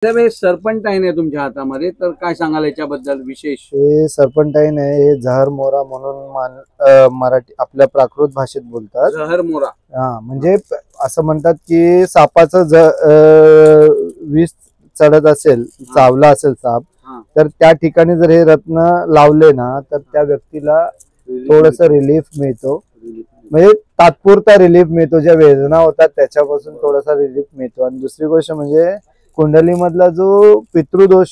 सर्पंटाईन आहे तुमच्या हातामध्ये, तर काय सांगाल याच्याबद्दल विशेष? हे सर्पंटाईन आहे, हे जहर मोरा म्हणून मराठी आपल्या प्राकृत भाषेत बोलतात. जहर मोरा, हा, म्हणजे असं म्हणतात की सापाचं विष चढत असेल, चावला असेल साप, तर त्या ठिकाणी जर हे रत्न लावले ना, तर त्या व्यक्तीला थोडस रिलीफ मिळतो. म्हणजे तात्पुरता रिलीफ मिळतो, ज्या वेदना होतात त्याच्यापासून थोडासा रिलीफ मिळतो. आणि दुसरी गोष्ट म्हणजे कुंडली मधला जो पितृदोष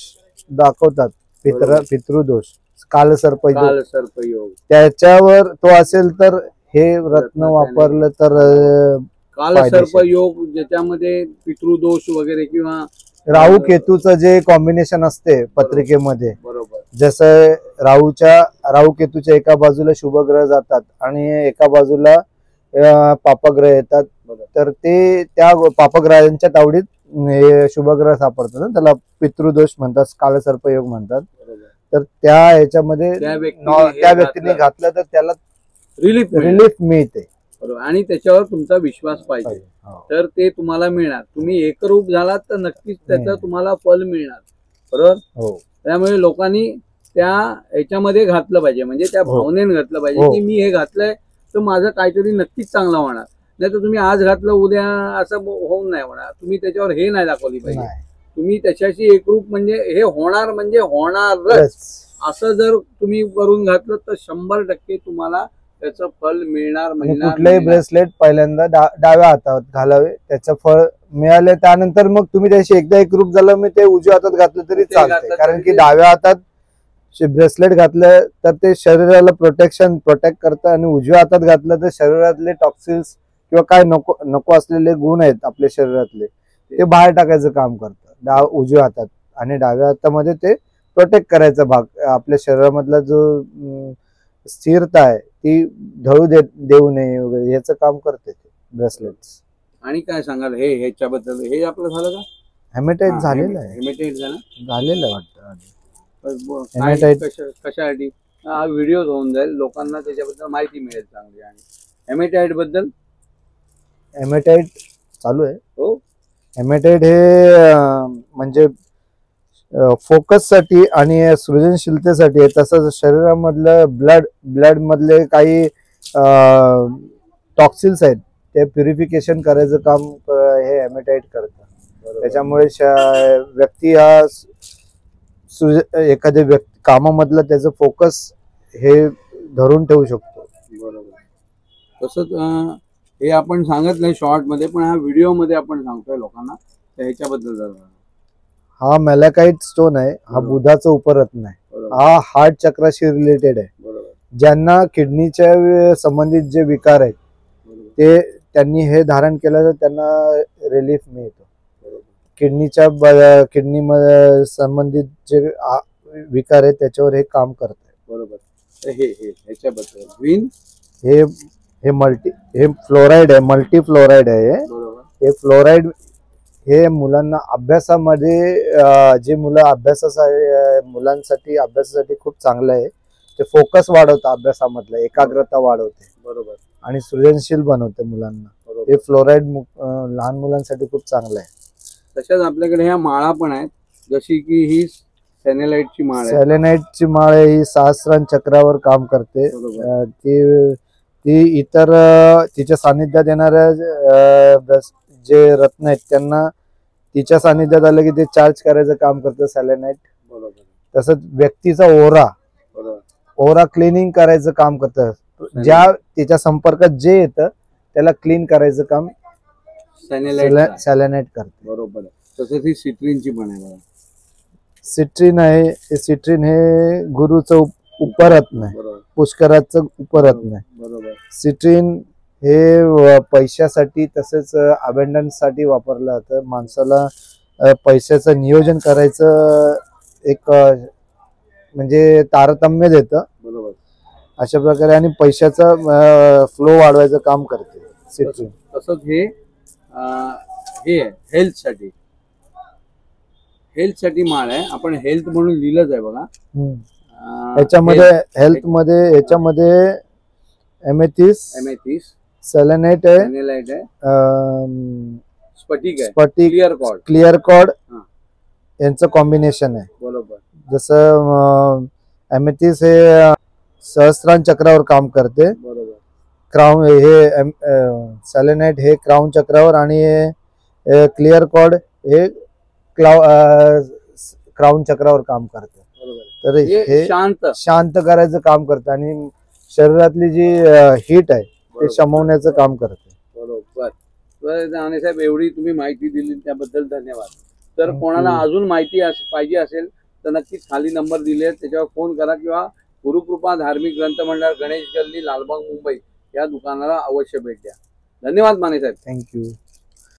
दाखवतात, पितृदोष, कालसर्पयोग, त्याच्यावर तो असेल तर हे रत्न वापरलं तर कालसर्पयोग, ज्याच्यामध्ये पितृदोष वगैरे किंवा राहू केतूचं जे कॉम्बिनेशन असते पत्रिकेमध्ये, बरोबर, जसं राहू केतूच्या एका बाजूला शुभग्रह जातात आणि एका बाजूला पापग्रह येतात, तर ते त्या पापग्रहांच्या तावडीत शुभग्रह सापडतात ना, त्याला पितृदोष म्हणतात, कालसर्पयोग म्हणतात. तर त्या ह्याच्यामध्ये त्या व्यक्तीने घातलं तर त्याला रिलीफ मिळते. बरोबर. आणि त्याच्यावर तुमचा विश्वास पाहिजे, तर ते तुम्हाला मिळणार. तुम्ही एकरूप झालात तर नक्कीच त्याचं तुम्हाला फल मिळणार. बरोबर. त्यामुळे लोकांनी त्या ह्याच्यामध्ये घातलं पाहिजे, म्हणजे त्या भावनेने घातलं पाहिजे की मी हे घातलंय तर माझं काहीतरी नक्कीच चांगलं होणार. नाही तर तुम्ही आज घातलं उद्या असं होऊन नाही होणार. तुम्ही त्याच्यावर हे नाही दाखवली पाहिजे, तुम्ही त्याच्याशी एकरूप, म्हणजे हे होणार म्हणजे होणारच असं जर तुम्ही करून घातलं तर 100% तुम्हाला त्याचं फल मिळणार. कुठलेही ब्रेसलेट पहिल्यांदा डाव्या हातात घालावे, त्याचं फळ मिळाले त्यानंतर मग तुम्ही त्याशी एकदा एकरूप झालं, मी ते उजव्या हातात घातलं तरी चालते. कारण की डाव्या हातात ब्रेसलेट घातलं तर ते शरीराला प्रोटेक्ट करतं, आणि उजव्या हातात घातलं तर शरीरातले टॉक्सिन्स किंवा काय नको असलेले गुण आहेत आपल्या शरीरातले, ते बाहेर टाकायचं काम करतं उजव्या हातात. आणि डाव्या हातामध्ये ते प्रोटेक्ट करायचा भाग, आपल्या शरीरामधला जो स्थिरता आहे ती ढळू देऊ नये वगैरे, याचं काम करते ते ब्रेसलेट्स. आणि काय सांगाल हे ह्याच्याबद्दल? हे आपलं झालं का? हेमेटाइट झालेलं आहे. हेमेटाइट झालेलं वाटतं. कशासाठी हा व्हिडिओ होऊन जाईल, लोकांना त्याच्याबद्दल माहिती मिळेल चांगली. आणि हेमेटाइट बद्दल? हेमेटाइट चालू आहे. हो, हेमेटाइट हे म्हणजे फोकस साठी आणि सृजनशीलतेसाठी आहे. तसंच शरीरामधलं ब्लड मधले काही टॉक्सिन्स आहेत ते प्युरिफिकेशन करायचं काम हे हेमेटाइट करतं. त्याच्यामुळे व्यक्ती हा एखाद्या व्यक्ती कामामधलं त्याचं फोकस हे धरून ठेवू शकतो. बरोबर. तसंच हे आपण सांगत नाही शॉर्ट मध्ये, पण हा व्हिडिओ मध्ये आपण सांगतोय लोकांना. ह्याच्याबद्दल जर हा मॅलाकाइट स्टोन आहे, हा बुधाचं उपरत्न आहे. हा हार्ट चक्राशी रिलेटेड आहे. ज्यांना किडनीच्या संबंधित जे विकार आहेत ते त्यांनी हे धारण केलं तर त्यांना रिलीफ मिळतो. किडनी संबंधित जे विकार आहेत त्याच्यावर हे काम करत आहे. बरोबर. ह्याच्याबद्दल हे फ्लोराइड आहे, मल्टी फ्लोराइड आहे. हे फ्लोराइड हे मुलांना अभ्यासामध्ये, जे मुलांसाठी अभ्यासासाठी खूप चांगलं आहे. ते फोकस वाढवतं, अभ्यासामधलं एकाग्रता वाढवते. बरोबर. आणि सृजनशील बनवते मुलांना. हे फ्लोराइड लहान मुलांसाठी खूप चांगलं आहे. तशाच आपल्याकडे ह्या माळा पण आहेत, जशी की ही सेलेनाइटची माळ आहे. सेलेनाइटची माळ आहे, ही सहस्रार चक्रावर काम करते. ती इतर तिच्या सानिध्यात येणाऱ्या जे रत्न आहेत त्यांना तिच्या सानिध्यात आलं की ते चार्ज करायचं काम करतं सेलेनाइट. बरोबर. तसंच व्यक्तीचा ओरा क्लिनिंग करायचं काम करतं. ज्या तिच्या संपर्कात जे येतं त्याला क्लीन करायचं काम सेलेनाइट करते. बरोबर. तसंच ही सिट्रिनची पण आहे. सिट्रिन आहे, सिट्रिन हे गुरुचं उपरत्न आहे, पुष्कराचं उपरत्न आहे. बरोबर. सिट्रिन हे पैशासाठी तसेच अबंडन्स साठी वापरलं जातं. माणसाला पैशाचं नियोजन करायचं एक म्हणजे तारतम्य देतं. बरोबर. अशा प्रकारे आणि पैशाचा फ्लो वाढवायचं काम करते सिट्रिन. तसंच हे हेल्थ साठी माळ आहे. आपण हेल्थ म्हणून लिहिलंच आहे बघा. याच्यामध्ये एमेथिस्ट, सेलेनाइट आहे, स्फटिक, क्लिअर कॉर्ड, यांचं कॉम्बिनेशन आहे. बरोबर. जसं एमेथिस हे सहस्त्रांश चक्रावर काम करते. बरोबर. क्राउन हे सेलेनाइट हे क्राउन चक्रावर आणि क्लिअर कॉर्ड हे क्राउन चक्रावर काम करते. तर हे शांत करायचं काम करतं आणि शरीरातली जी हीट आहे ते शमवण्याचं काम करते. बरोबर. दाणे साहेब, एवढी तुम्ही माहिती दिली त्याबद्दल धन्यवाद. तर कोणाला अजून माहिती पाहिजे असेल तर नक्कीच खाली नंबर दिले, त्याच्यावर फोन करा किंवा गुरुकृपा धार्मिक ग्रंथ मंडळ, गणेश गल्ली, लालबाग, मुंबई या दुकानाला अवश्य भेट द्या. धन्यवाद माने साहेब. थँक्यू.